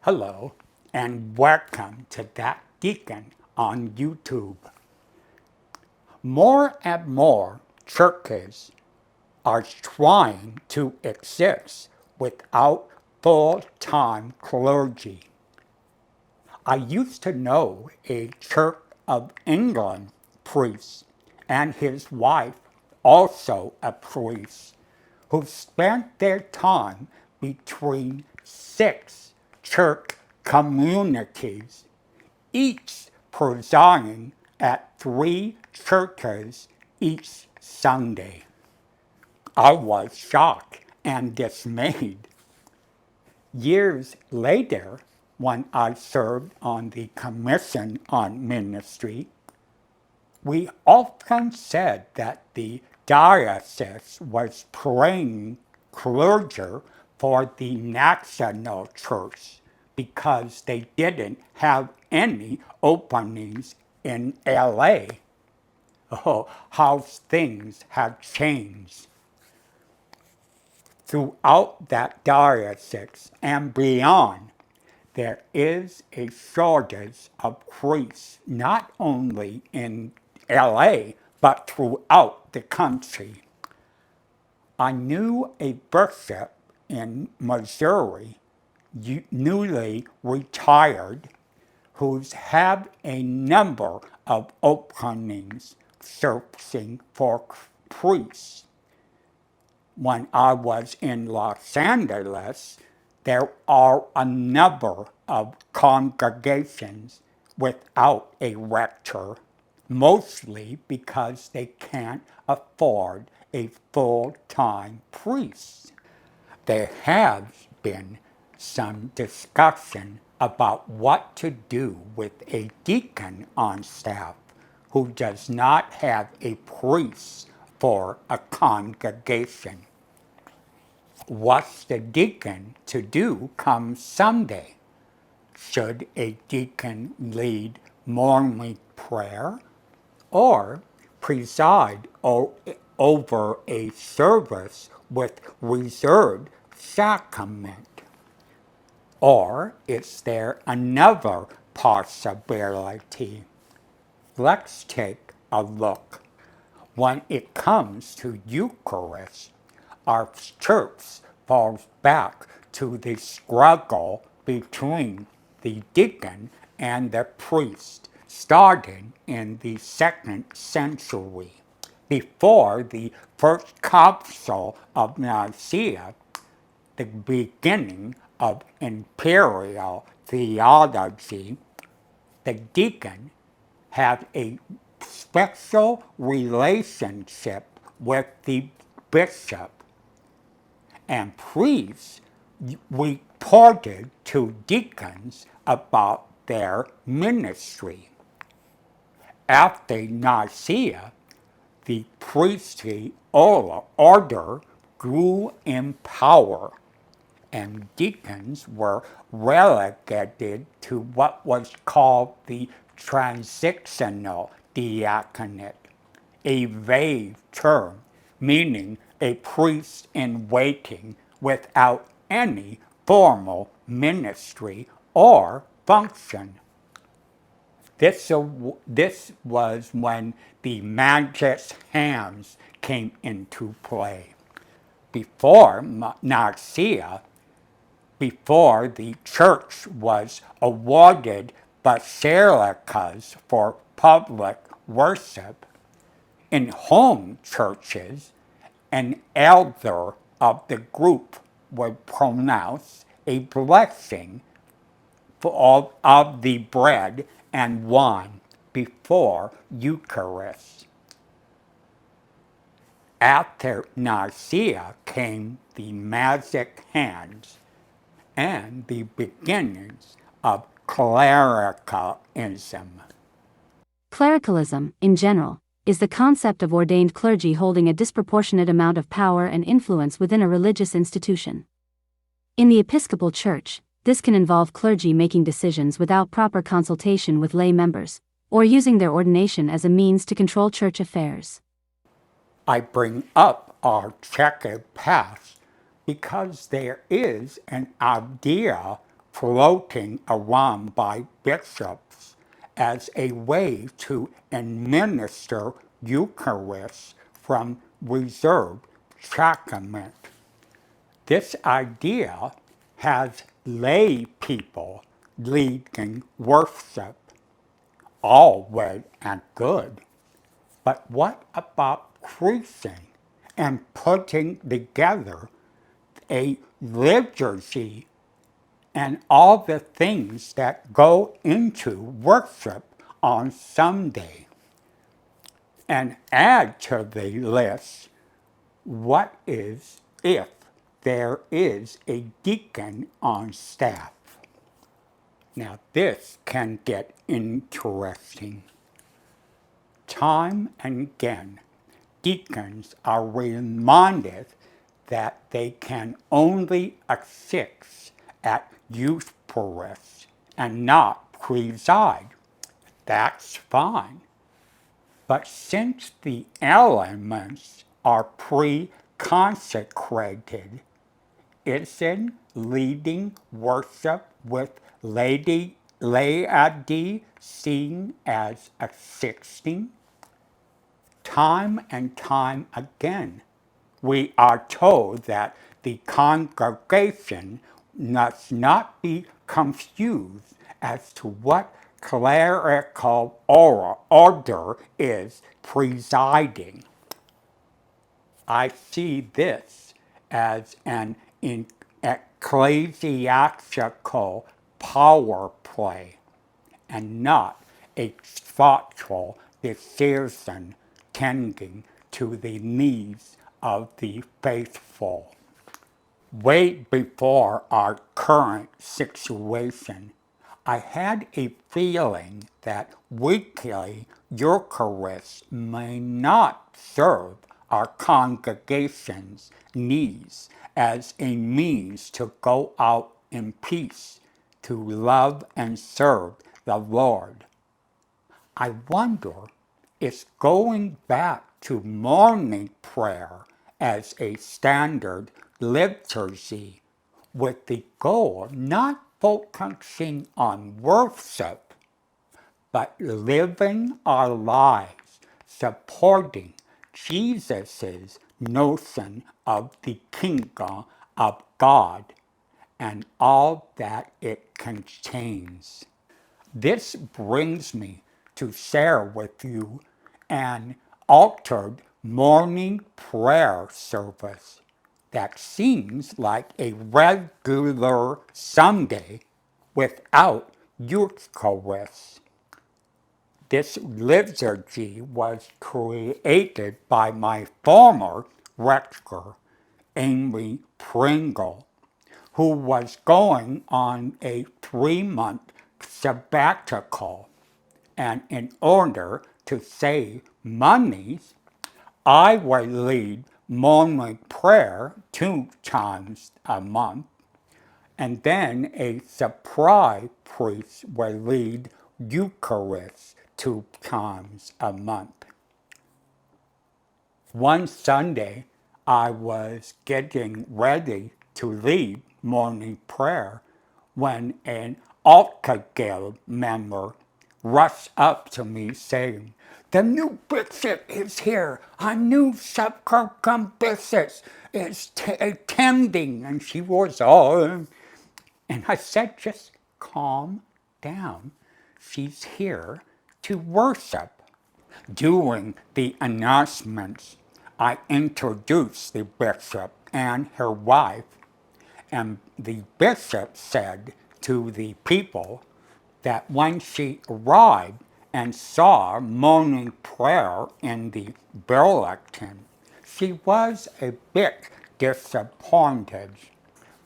Hello, and welcome to Deacon on YouTube. More and more churches are trying to exist without full-time clergy. I used to know a Church of England priest and his wife, also a priest, who spent their time between 6 church communities, each presiding at 3 churches each Sunday. I was shocked and dismayed. Years later, when I served on the Commission on Ministry, we often said that the diocese was praying clergy for the national church because they didn't have any openings in LA. Oh, how things have changed. Throughout that diocese and beyond, there is a shortage of priests, not only in LA, but throughout the country. I knew a bishop in Missouri, newly retired, who's had a number of openings searching for priests. When I was in Los Angeles, there are a number of congregations without a rector, mostly because they can't afford a full-time priest. There has been some discussion about what to do with a deacon on staff who does not have a priest for a congregation. What's the deacon to do come Sunday? Should a deacon lead morning prayer or preside over a service with reserved sacrament? Or is there another possibility? Let's take a look. When it comes to Eucharist, our church falls back to the struggle between the deacon and the priest, starting in the 2nd century. Before the First Council of Nicaea, the beginning of imperial theology, the deacon had a special relationship with the bishop, and priests reported to deacons about their ministry. After Nicaea, the priestly order grew in power, and deacons were relegated to what was called the transitional diaconate, a vague term meaning a priest in waiting without any formal ministry or function. This was when the magic hands came into play. Before Nicaea, before the church was awarded basilicas for public worship, in home churches, an elder of the group would pronounce a blessing of the bread and wine before Eucharist. After Nicaea came the magic hands and the beginnings of clericalism. Clericalism, in general, is the concept of ordained clergy holding a disproportionate amount of power and influence within a religious institution. In the Episcopal Church, this can involve clergy making decisions without proper consultation with lay members, or using their ordination as a means to control church affairs. I bring up our checkered past because there is an idea floating around by bishops as a way to administer Eucharist from reserved sacrament. This idea has lay people leading worship, all well and good. But what about preaching and putting together a liturgy and all the things that go into worship on Sunday? And add to the list, what is if there is a deacon on staff? Now this can get interesting. Time and again, deacons are reminded that they can only assist at Eucharist and not preside. That's fine. But since the elements are pre-consecrated, isn't leading worship with laity seen as assisting? Time and time again, we are told that the congregation must not be confused as to what clerical order is presiding. I see this as an ecclesiastical power play and not a thoughtful decision tending to the needs of the faithful. Way before our current situation, I had a feeling that weekly Eucharist may not serve our congregation's needs as a means to go out in peace, to love and serve the Lord. I wonder, is going back to morning prayer as a standard liturgy with the goal not focusing on worship, but living our lives supporting Jesus' notion of the kingdom of God and all that it contains. This brings me to share with you an altered morning prayer service that seems like a regular Sunday without Eucharist. This liturgy was created by my former rector, Amy Pringle, who was going on a 3-month sabbatical. And in order to save money, I would lead morning prayer 2 times a month, and then a surprise priest would lead Eucharist 2 times a month. One Sunday, I was getting ready to lead morning prayer when an Alta Guild member rushed up to me saying, "The new bishop is here. Our new subcircum bishop is attending." And she was all, and I said, "Just calm down. She's here to worship." During the announcements, I introduced the bishop and her wife, and the bishop said to the people that when she arrived and saw morning prayer in the bulletin, she was a bit disappointed.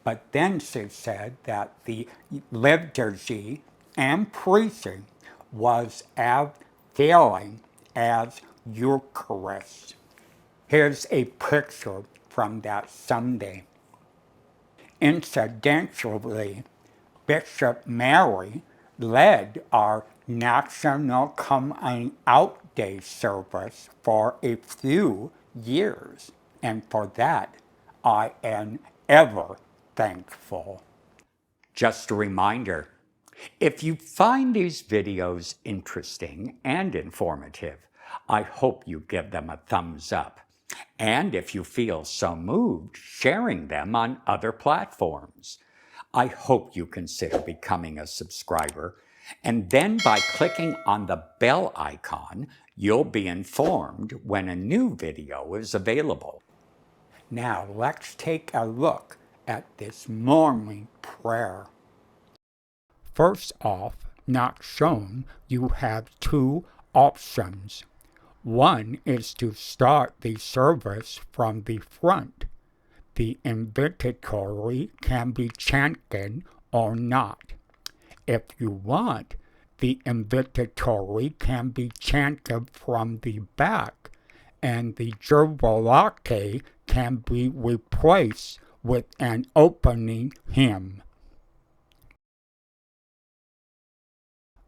But then she said that the liturgy and preaching was as filling as Eucharist. Here's a picture from that Sunday. Incidentally, Bishop Mary led our National Coming Out Day service for a few years, and for that I am ever thankful. Just a reminder, if you find these videos interesting and informative, I hope you give them a thumbs up. And if you feel so moved, sharing them on other platforms. I hope you consider becoming a subscriber, and then by clicking on the bell icon, you'll be informed when a new video is available. Now let's take a look at this morning prayer. First off, not shown, you have two options. One is to start the service from the front. The invitatory can be chanted or not. If you want, the invitatory can be chanted from the back, and the Jurvalake can be replaced with an opening hymn.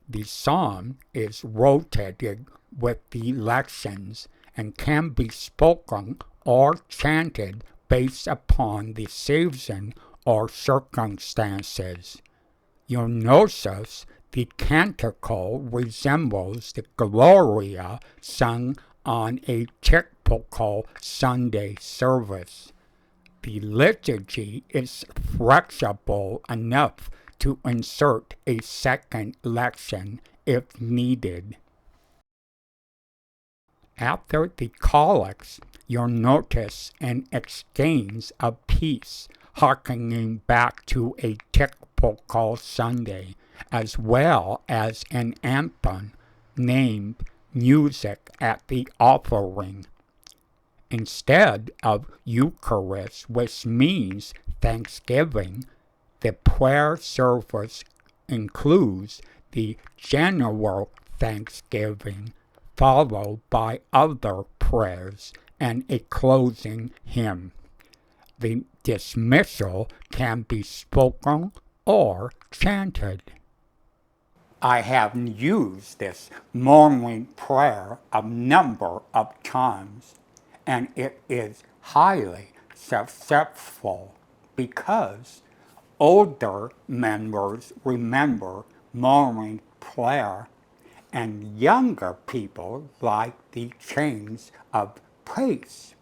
The psalm is rotated with the lessons and can be spoken or chanted based upon the season or circumstances. You'll notice the canticle resembles the Gloria sung on a typical Sunday service. The liturgy is flexible enough to insert a second lesson if needed. After the collects, you'll notice an exchange of peace harkening back to a typical Sunday, as well as an anthem named Music at the Offering. Instead of Eucharist, which means Thanksgiving, the prayer service includes the general thanksgiving, followed by other prayers and a closing hymn. The dismissal can be spoken or chanted. I have used this morning prayer a number of times, and it is highly successful because older members remember morning prayer, and younger people like the change of pace.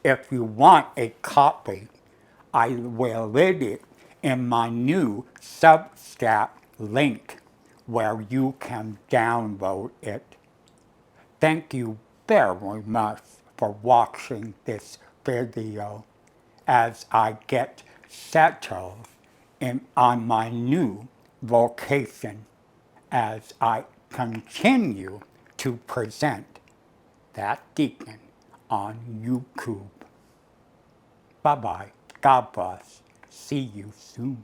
If you want a copy, I will leave it in my new Substack link where you can download it. Thank you very much for watching this video as I get settled on my new vocation as I continue to present that Deacon on YouTube. Bye-bye. God bless. See you soon.